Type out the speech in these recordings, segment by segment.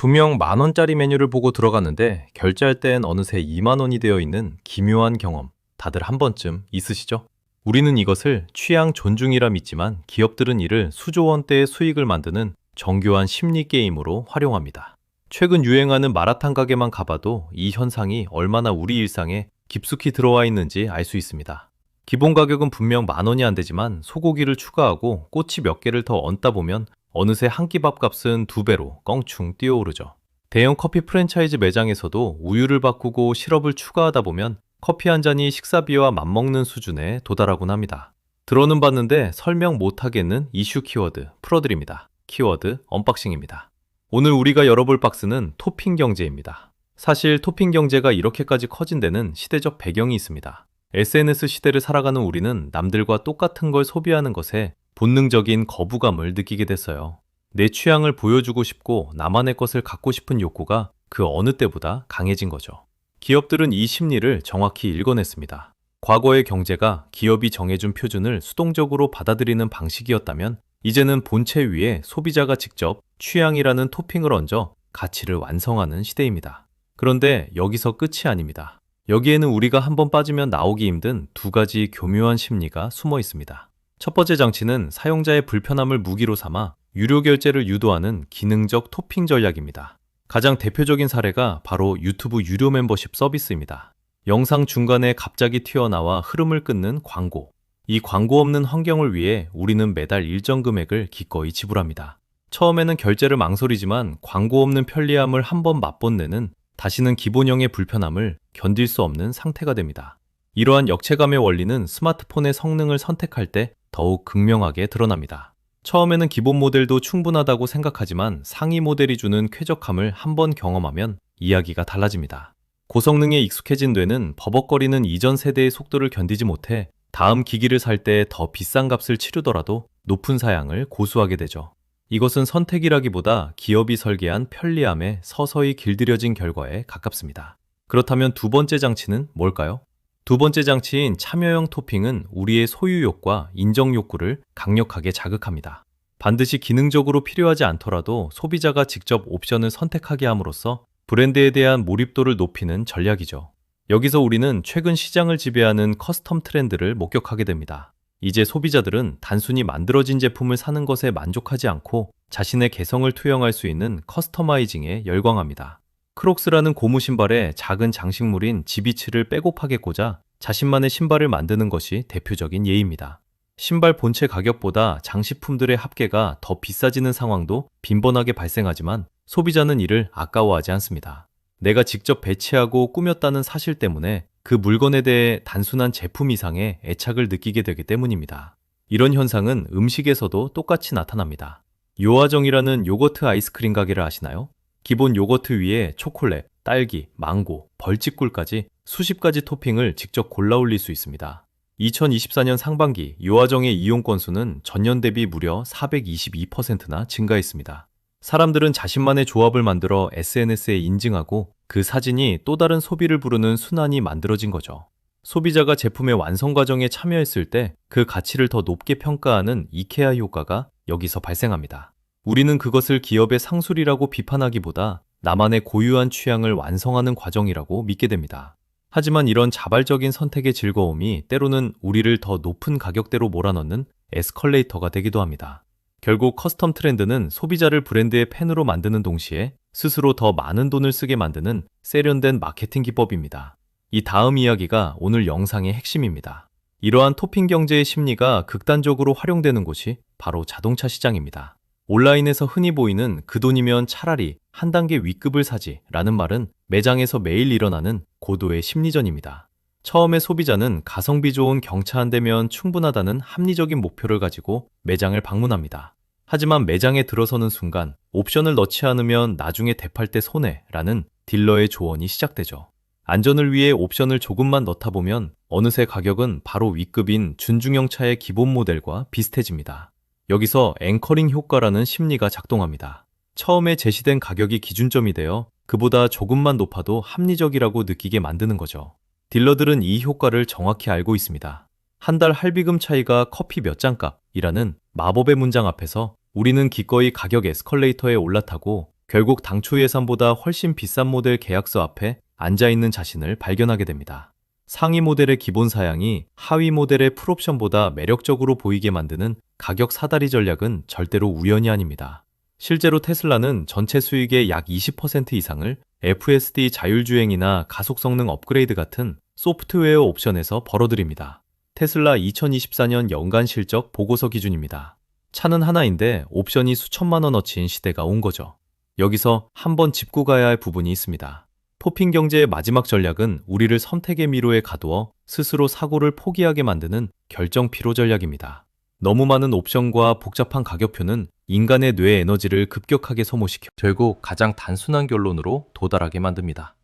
분명 10,000원짜리 메뉴를 보고 들어갔는데 결제할 땐 어느새 20,000원이 되어 있는 기묘한 경험, 다들 한 번쯤 있으시죠? 우리는 이것을 취향 존중이라 믿지만 기업들은 이를 수조 원대의 수익을 만드는 정교한 심리 게임으로 활용합니다. 최근 유행하는 마라탕 가게만 가봐도 이 현상이 얼마나 우리 일상에 깊숙이 들어와 있는지 알 수 있습니다. 기본 가격은 분명 10,000원이 안 되지만 소고기를 추가하고 꼬치 몇 개를 더 얹다 보면 어느새 한 끼 밥값은 2배로 껑충 뛰어오르죠. 대형 커피 프랜차이즈 매장에서도 우유를 바꾸고 시럽을 추가하다 보면 커피 한 잔이 식사비와 맞먹는 수준에 도달하곤 합니다. 들어는 봤는데 설명 못하겠는 이슈 키워드 풀어드립니다. 키워드 언박싱입니다. 오늘 우리가 열어볼 박스는 토핑 경제입니다. 사실 토핑 경제가 이렇게까지 커진 데는 시대적 배경이 있습니다. SNS 시대를 살아가는 우리는 남들과 똑같은 걸 소비하는 것에 본능적인 거부감을 느끼게 됐어요. 내 취향을 보여주고 싶고 나만의 것을 갖고 싶은 욕구가 그 어느 때보다 강해진 거죠. 기업들은 이 심리를 정확히 읽어냈습니다. 과거의 경제가 기업이 정해준 표준을 수동적으로 받아들이는 방식이었다면 이제는 본체 위에 소비자가 직접 취향이라는 토핑을 얹어 가치를 완성하는 시대입니다. 그런데 여기서 끝이 아닙니다. 여기에는 우리가 한번 빠지면 나오기 힘든 두 가지 교묘한 심리가 숨어 있습니다. 첫 번째 장치는 사용자의 불편함을 무기로 삼아 유료 결제를 유도하는 기능적 토핑 전략입니다. 가장 대표적인 사례가 바로 유튜브 유료 멤버십 서비스입니다. 영상 중간에 갑자기 튀어나와 흐름을 끊는 광고. 이 광고 없는 환경을 위해 우리는 매달 일정 금액을 기꺼이 지불합니다. 처음에는 결제를 망설이지만 광고 없는 편리함을 한번 맛본내는 다시는 기본형의 불편함을 견딜 수 없는 상태가 됩니다. 이러한 역체감의 원리는 스마트폰의 성능을 선택할 때 더욱 극명하게 드러납니다. 처음에는 기본 모델도 충분하다고 생각하지만 상위 모델이 주는 쾌적함을 한번 경험하면 이야기가 달라집니다. 고성능에 익숙해진 뇌는 버벅거리는 이전 세대의 속도를 견디지 못해 다음 기기를 살 때 더 비싼 값을 치르더라도 높은 사양을 고수하게 되죠. 이것은 선택이라기보다 기업이 설계한 편리함에 서서히 길들여진 결과에 가깝습니다. 그렇다면 두 번째 장치는 뭘까요? 두 번째 장치인 참여형 토핑은 우리의 소유욕과 인정 욕구를 강력하게 자극합니다. 반드시 기능적으로 필요하지 않더라도 소비자가 직접 옵션을 선택하게 함으로써 브랜드에 대한 몰입도를 높이는 전략이죠. 여기서 우리는 최근 시장을 지배하는 커스텀 트렌드를 목격하게 됩니다. 이제 소비자들은 단순히 만들어진 제품을 사는 것에 만족하지 않고 자신의 개성을 투영할 수 있는 커스터마이징에 열광합니다. 크록스라는 고무 신발에 작은 장식물인 지비츠를 빼곡하게 꽂아 자신만의 신발을 만드는 것이 대표적인 예입니다. 신발 본체 가격보다 장식품들의 합계가 더 비싸지는 상황도 빈번하게 발생하지만 소비자는 이를 아까워하지 않습니다. 내가 직접 배치하고 꾸몄다는 사실 때문에 그 물건에 대해 단순한 제품 이상의 애착을 느끼게 되기 때문입니다. 이런 현상은 음식에서도 똑같이 나타납니다. 요아정이라는 요거트 아이스크림 가게를 아시나요? 기본 요거트 위에 초콜릿, 딸기, 망고, 벌집꿀까지 수십 가지 토핑을 직접 골라 올릴 수 있습니다. 2024년 상반기 요아정의 이용 건수는 전년 대비 무려 422%나 증가했습니다. 사람들은 자신만의 조합을 만들어 SNS에 인증하고 그 사진이 또 다른 소비를 부르는 순환이 만들어진 거죠. 소비자가 제품의 완성 과정에 참여했을 때 그 가치를 더 높게 평가하는 이케아 효과가 여기서 발생합니다. 우리는 그것을 기업의 상술이라고 비판하기보다 나만의 고유한 취향을 완성하는 과정이라고 믿게 됩니다. 하지만 이런 자발적인 선택의 즐거움이 때로는 우리를 더 높은 가격대로 몰아넣는 에스컬레이터가 되기도 합니다. 결국 커스텀 트렌드는 소비자를 브랜드의 팬으로 만드는 동시에 스스로 더 많은 돈을 쓰게 만드는 세련된 마케팅 기법입니다. 이 다음 이야기가 오늘 영상의 핵심입니다. 이러한 토핑 경제의 심리가 극단적으로 활용되는 곳이 바로 자동차 시장입니다. 온라인에서 흔히 보이는 그 돈이면 차라리 한 단계 윗급을 사지 라는 말은 매장에서 매일 일어나는 고도의 심리전입니다. 처음에 소비자는 가성비 좋은 경차 한 대면 충분하다는 합리적인 목표를 가지고 매장을 방문합니다. 하지만 매장에 들어서는 순간 옵션을 넣지 않으면 나중에 대팔 때 손해라는 딜러의 조언이 시작되죠. 안전을 위해 옵션을 조금만 넣다 보면 어느새 가격은 바로 윗급인 준중형 차의 기본 모델과 비슷해집니다. 여기서 앵커링 효과라는 심리가 작동합니다. 처음에 제시된 가격이 기준점이 되어 그보다 조금만 높아도 합리적이라고 느끼게 만드는 거죠. 딜러들은 이 효과를 정확히 알고 있습니다. 한 달 할비금 차이가 커피 몇 잔 값이라는 마법의 문장 앞에서 우리는 기꺼이 가격 에스컬레이터에 올라타고 결국 당초 예산보다 훨씬 비싼 모델 계약서 앞에 앉아있는 자신을 발견하게 됩니다. 상위 모델의 기본 사양이 하위 모델의 풀옵션보다 매력적으로 보이게 만드는 가격 사다리 전략은 절대로 우연이 아닙니다. 실제로 테슬라는 전체 수익의 약 20% 이상을 FSD 자율주행이나 가속 성능 업그레이드 같은 소프트웨어 옵션에서 벌어들입니다. 테슬라 2024년 연간 실적 보고서 기준입니다. 차는 하나인데 옵션이 수천만 원어치인 시대가 온 거죠. 여기서 한번 짚고 가야 할 부분이 있습니다. 토핑 경제의 마지막 전략은 우리를 선택의 미로에 가두어 스스로 사고를 포기하게 만드는 결정 피로 전략입니다. 너무 많은 옵션과 복잡한 가격표는 인간의 뇌 에너지를 급격하게 소모시켜 결국 가장 단순한 결론으로 도달하게 만듭니다.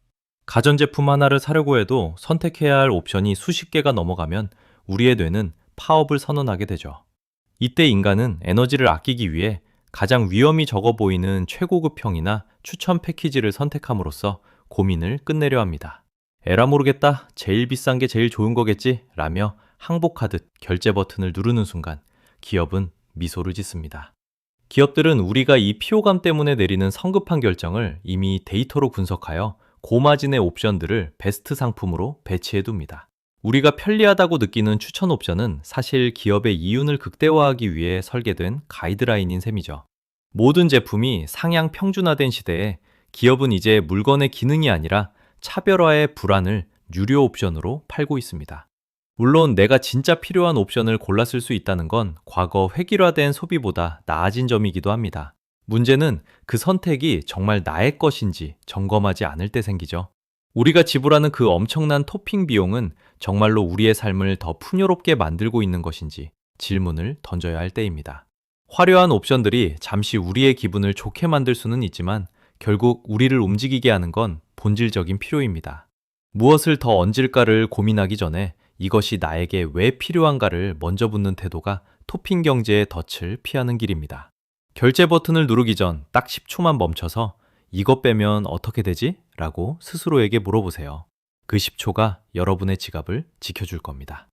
가전제품 하나를 사려고 해도 선택해야 할 옵션이 수십 개가 넘어가면 우리의 뇌는 파업을 선언하게 되죠. 이때 인간은 에너지를 아끼기 위해 가장 위험이 적어 보이는 최고급형이나 추천 패키지를 선택함으로써 고민을 끝내려 합니다. 에라 모르겠다, 제일 비싼 게 제일 좋은 거겠지 라며 항복하듯 결제 버튼을 누르는 순간 기업은 미소를 짓습니다. 기업들은 우리가 이 피로감 때문에 내리는 성급한 결정을 이미 데이터로 분석하여 고마진의 옵션들을 베스트 상품으로 배치해 둡니다. 우리가 편리하다고 느끼는 추천 옵션은 사실 기업의 이윤을 극대화하기 위해 설계된 가이드라인인 셈이죠. 모든 제품이 상향 평준화된 시대에 기업은 이제 물건의 기능이 아니라 차별화의 불안을 유료 옵션으로 팔고 있습니다. 물론 내가 진짜 필요한 옵션을 골라 쓸 수 있다는 건 과거 획일화된 소비보다 나아진 점이기도 합니다. 문제는 그 선택이 정말 나의 것인지 점검하지 않을 때 생기죠. 우리가 지불하는 그 엄청난 토핑 비용은 정말로 우리의 삶을 더 풍요롭게 만들고 있는 것인지 질문을 던져야 할 때입니다. 화려한 옵션들이 잠시 우리의 기분을 좋게 만들 수는 있지만 결국 우리를 움직이게 하는 건 본질적인 필요입니다. 무엇을 더 얹을까를 고민하기 전에 이것이 나에게 왜 필요한가를 먼저 묻는 태도가 토핑 경제의 덫을 피하는 길입니다. 결제 버튼을 누르기 전 딱 10초만 멈춰서 이것 빼면 어떻게 되지? 라고 스스로에게 물어보세요. 그 10초가 여러분의 지갑을 지켜줄 겁니다.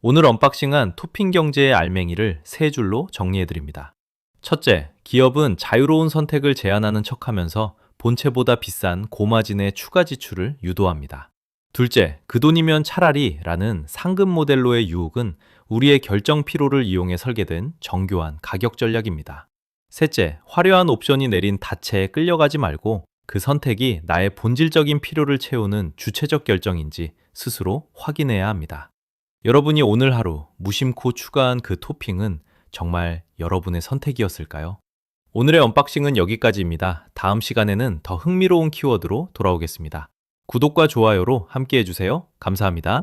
오늘 언박싱한 토핑 경제의 알맹이를 3줄로 정리해드립니다. 첫째, 기업은 자유로운 선택을 제한하는 척하면서 본체보다 비싼 고마진의 추가 지출을 유도합니다. 둘째, 그 돈이면 차라리 라는 상급 모델로의 유혹은 우리의 결정 피로를 이용해 설계된 정교한 가격 전략입니다. 셋째, 화려한 옵션이 내린 닻에 끌려가지 말고 그 선택이 나의 본질적인 필요를 채우는 주체적 결정인지 스스로 확인해야 합니다. 여러분이 오늘 하루 무심코 추가한 그 토핑은 정말 여러분의 선택이었을까요? 오늘의 언박싱은 여기까지입니다. 다음 시간에는 더 흥미로운 키워드로 돌아오겠습니다. 구독과 좋아요로 함께 해주세요. 감사합니다.